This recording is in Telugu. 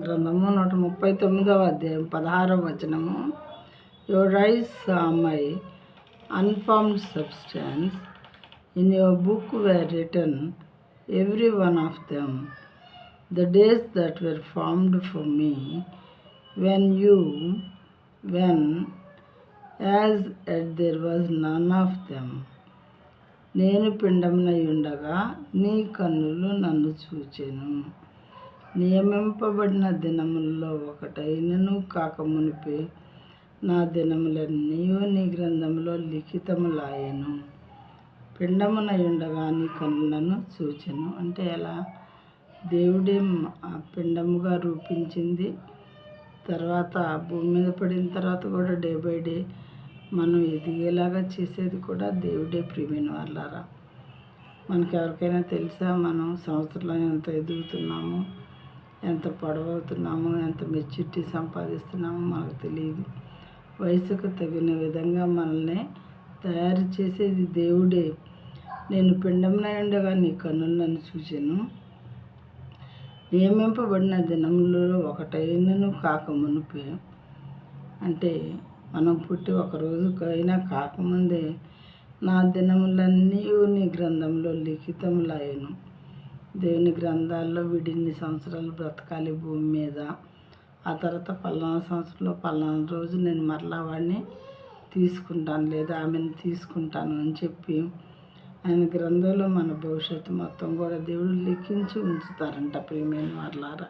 గ్రంథము 139వ అధ్యాయం 16వ వచనము. Your eyes saw my unformed substance. In your book were written, every one of them, the days that were formed for me, when as yet there was none of them. నేను పిండమునై ఉండగా నీ కన్నులు నన్ను చూచెను. నియమింపబడిన దినములలో ఒకటైనను కాకమునిపే నా దినములన్నీ నీ గ్రంథంలో లిఖితములాయెను. పిండమునై ఉండగా నీ కన్నులను చూచెను అంటే ఎలా? దేవుడే పిండముగా రూపించింది. తర్వాత భూమి మీద పడిన తర్వాత కూడా డే బై డే మనం ఎదిగేలాగా చేసేది కూడా దేవుడే. ప్రియమైన వాళ్ళారా, మనకి ఎవరికైనా తెలుసా మనం సంవత్సరంలో ఎంత ఎదుగుతున్నాము, ఎంత పొడవవుతున్నాము, ఎంత మెచ్యూరిటీ సంపాదిస్తున్నామో మనకు తెలియదు. వయసుకు తగిన విధంగా మనల్ని తయారు చేసేది దేవుడే. నేను పిండమునై ఉండగా నీ కన్నులు నన్ను చూచెను. నియమింపబడిన దినములలో ఒకటైనను కాకమునిపే అంటే మనం పుట్టి ఒక రోజుకైనా కాకముందే నా దినములన్నీ నీ గ్రంథంలో లిఖితములాయెను. దేవుని గ్రంథాల్లో వీడిన్ని సంవత్సరాలు బ్రతకాలి భూమి మీద, ఆ తర్వాత పలానా సంవత్సరంలో పలానా రోజు నేను మరలా వాడిని తీసుకుంటాను లేదా ఆమెను తీసుకుంటాను అని చెప్పి ఆయన గ్రంథంలో మన భవిష్యత్తు మొత్తం కూడా దేవుడు లిఖించి ఉంచుతారంట. ప్రియమైన వాళ్ళారా,